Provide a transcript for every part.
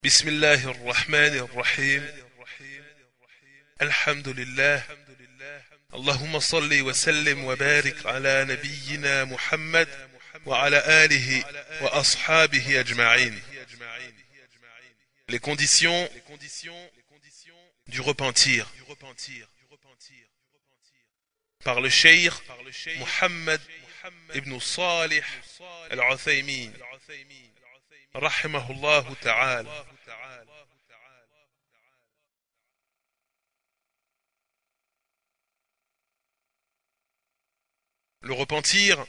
بسم الله الرحمن الرحيم الحمد لله اللهم صل وسلم وبارك على نبينا محمد وعلى آله وأصحابه أجمعين. Les conditions du repentir par le cheikh Muhammad ibn Salih al-Uthaymin rahimahullah ta'ala. Le repentir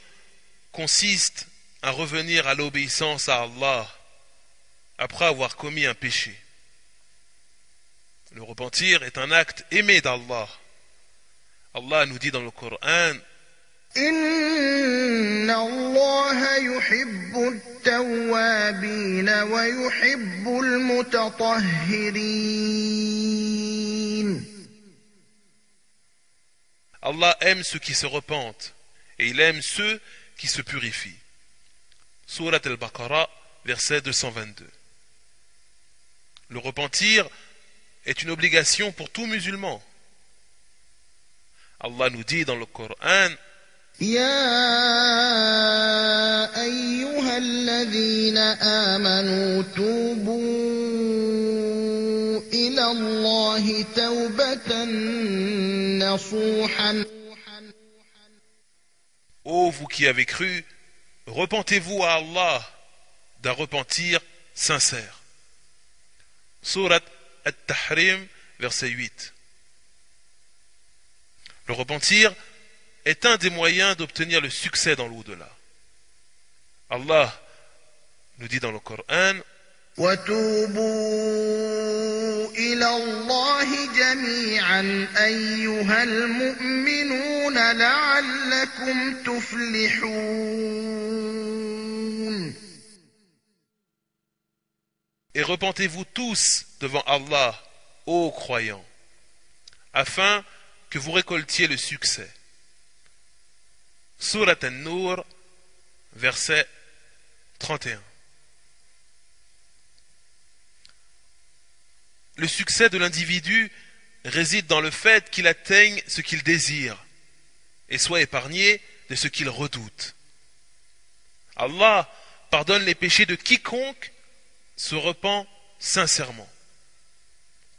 consiste à revenir à l'obéissance à Allah après avoir commis un péché. Le repentir est un acte aimé d'Allah. Allah nous dit dans le Coran: Inna Allah yuhibbu at-tawwabin wa yuhibbu al-mutatahhirin. Allah aime ceux qui se repentent et il aime ceux qui se purifient. Surat al-Baqarah, verset 222. Le repentir est une obligation pour tout musulman. Allah nous dit dans le Coran: يا أيها الذين آمنوا توبوا إلى الله توبة نصوحا. Ô vous qui avez cru, repentez-vous à Allah d'un repentir sincère. Surat At-Tahrim, verset 8. Le repentir est un des moyens d'obtenir le succès dans l'au-delà. Allah nous dit dans le Coran: وتوبوا إلى الله جميعا أيها المؤمنون لعلكم تفلحون. Et repentez-vous tous devant Allah, ô croyants, afin que vous récoltiez le succès. Surat An-Nur, verset 31. Le succès de l'individu réside dans le fait qu'il atteigne ce qu'il désire et soit épargné de ce qu'il redoute. Allah pardonne les péchés de quiconque se repent sincèrement,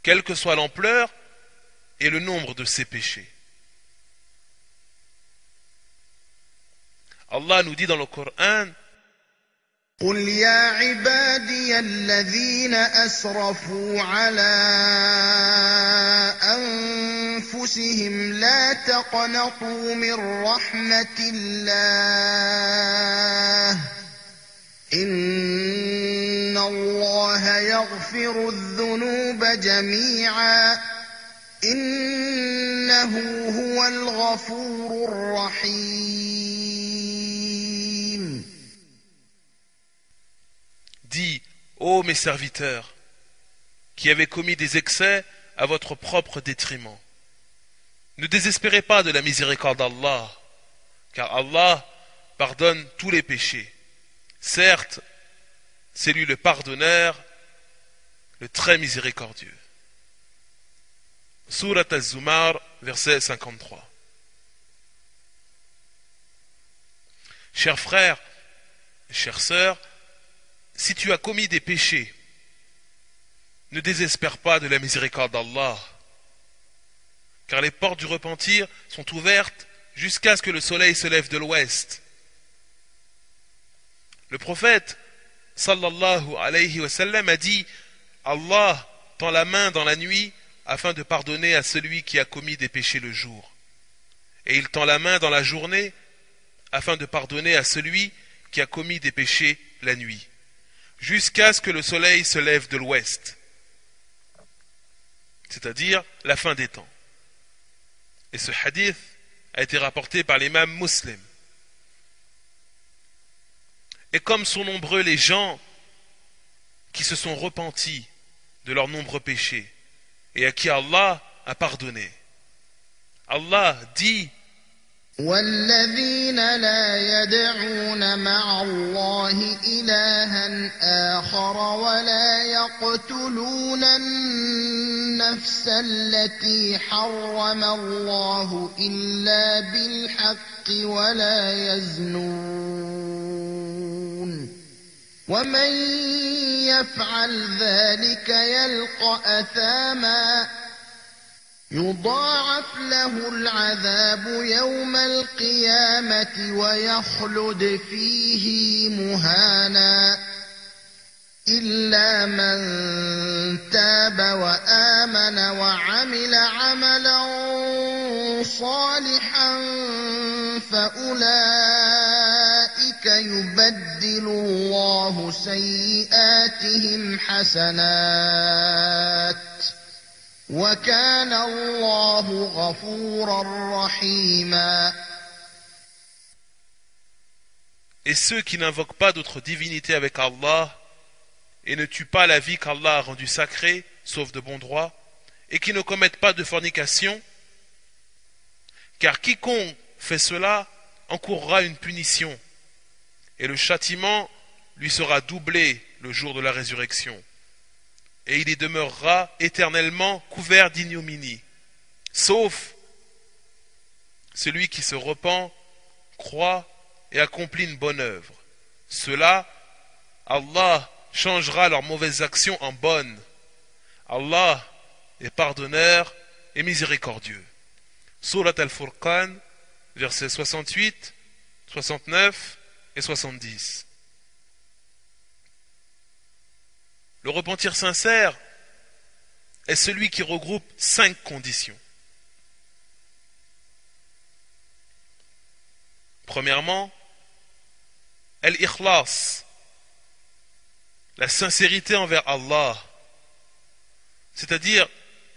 quelle que soit l'ampleur et le nombre de ses péchés. Allah nous dit dans le Coran: قل يا عبادي الذين أسرفوا على أنفسهم لا تقنطوا من رحمة الله إن الله يغفر الذنوب جميعا إنه هو الغفور الرحيم. Dis, ô mes serviteurs, qui avez commis des excès à votre propre détriment, ne désespérez pas de la miséricorde d'Allah, car Allah pardonne tous les péchés. Certes, c'est lui le pardonneur, le très miséricordieux. Surat Az-Zumar, verset 53. Chers frères, chères sœurs, si tu as commis des péchés, ne désespère pas de la miséricorde d'Allah, car les portes du repentir sont ouvertes jusqu'à ce que le soleil se lève de l'ouest. Le prophète sallallahu alayhi wa sallam a dit: Allah tend la main dans la nuit afin de pardonner à celui qui a commis des péchés le jour, et il tend la main dans la journée afin de pardonner à celui qui a commis des péchés la nuit, jusqu'à ce que le soleil se lève de l'ouest, c'est-à-dire la fin des temps. Et ce hadith a été rapporté par l'imam Muslim. Et comme sont nombreux les gens qui se sont repentis de leurs nombreux péchés et à qui Allah a pardonné, Allah dit: والذين لا يدعون مع الله إلها آخر ولا يقتلون النفس التي حرم الله إلا بالحق ولا يزنون ومن يفعل ذلك يلقى أثاما يضاعف له العذاب يوم القيامة ويخلد فيه مهانا إلا من تاب وآمن وعمل عملا صالحا فأولئك يبدل الله سيئاتهم حسنات وَكَانَ اللَّهُ غَفُورًا رَحِيمًا. Et ceux qui n'invoquent pas d'autre divinité avec Allah et ne tuent pas la vie qu'Allah a rendue sacrée, sauf de bon droit, et qui ne commettent pas de fornication, car quiconque fait cela encourra une punition, et le châtiment lui sera doublé le jour de la résurrection. Et il y demeurera éternellement couvert d'ignominie, sauf celui qui se repent, croit et accomplit une bonne œuvre. Ceux-là, Allah changera leurs mauvaises actions en bonnes. Allah est pardonneur et miséricordieux. Surat Al-Furqan, versets 68, 69 et 70. Le repentir sincère est celui qui regroupe 5 conditions. Premièrement, al-ikhlas, la sincérité envers Allah, c'est-à-dire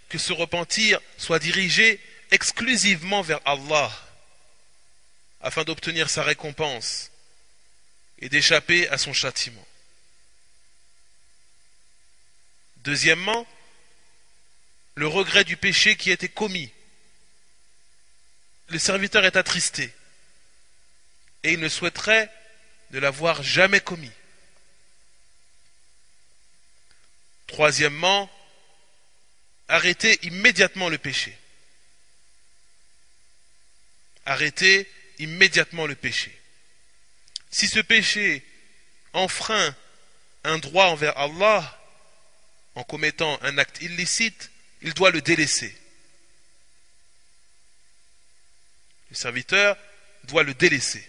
que ce repentir soit dirigé exclusivement vers Allah, afin d'obtenir sa récompense et d'échapper à son châtiment. Deuxièmement, le regret du péché qui a été commis. Le serviteur est attristé et il ne souhaiterait ne l'avoir jamais commis. Troisièmement, arrêter immédiatement le péché. Arrêter immédiatement le péché. Si ce péché enfreint un droit envers Allah, en commettant un acte illicite, il doit le délaisser. Le serviteur doit le délaisser.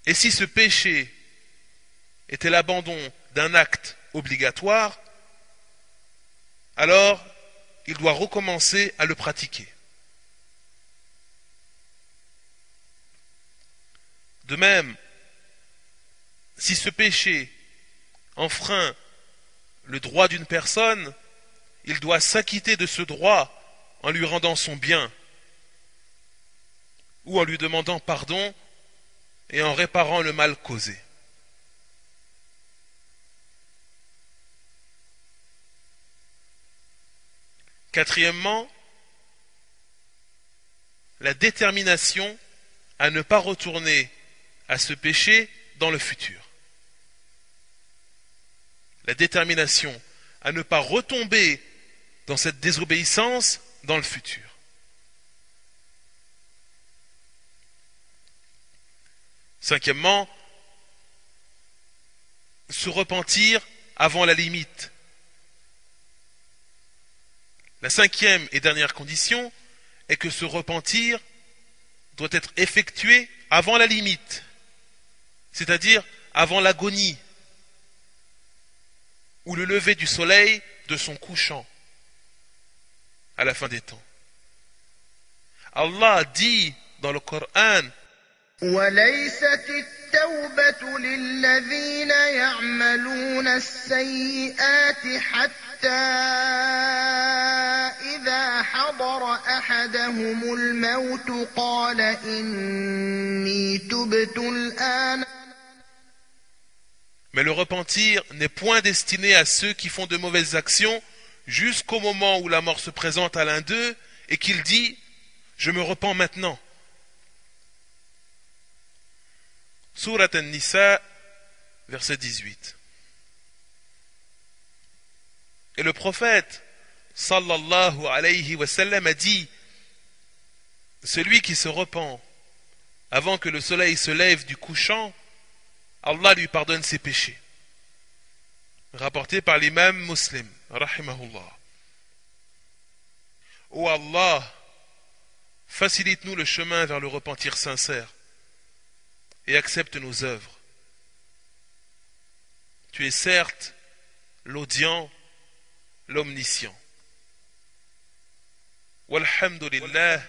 Et si ce péché était l'abandon d'un acte obligatoire, alors il doit recommencer à le pratiquer. De même, si ce péché enfreint le droit d'une personne, il doit s'acquitter de ce droit en lui rendant son bien ou en lui demandant pardon et en réparant le mal causé. Quatrièmement, la détermination à ne pas retourner à ce péché dans le futur. La détermination à ne pas retomber dans cette désobéissance dans le futur. Cinquièmement, se repentir avant la limite. La cinquième et dernière condition est que ce repentir doit être effectué avant la limite, c'est-à-dire avant l'agonie ou le lever du soleil de son couchant à la fin des temps. Allah dit dans le Coran: وَلَيْسَتِ التَّوْبَةُ لِلَّذِينَ يَعْمَلُونَ السَّيِّئَاتِ حَتَّى إِذَا حَضَرَ أَحَدَهُمُ الْمَوْتُ قَالَ إِنِّي تُبْتُ الْآنَ. Mais le repentir n'est point destiné à ceux qui font de mauvaises actions jusqu'au moment où la mort se présente à l'un d'eux et qu'il dit: Je me repens maintenant. Surat An-Nisa, verset 18. Et le prophète, sallallahu alayhi wa sallam, a dit: celui qui se repent avant que le soleil se lève du couchant, Allah lui pardonne ses péchés. Rapporté par l'imam Muslim, rahimahullah. Ô Allah, facilite-nous le chemin vers le repentir sincère et accepte nos œuvres. Tu es certes l'audient, l'omniscient. Walhamdulillah,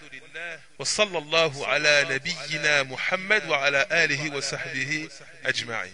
wa sallallahu ala nabiyyina Muhammad wa ala alihi wa sahbihi ajma'in.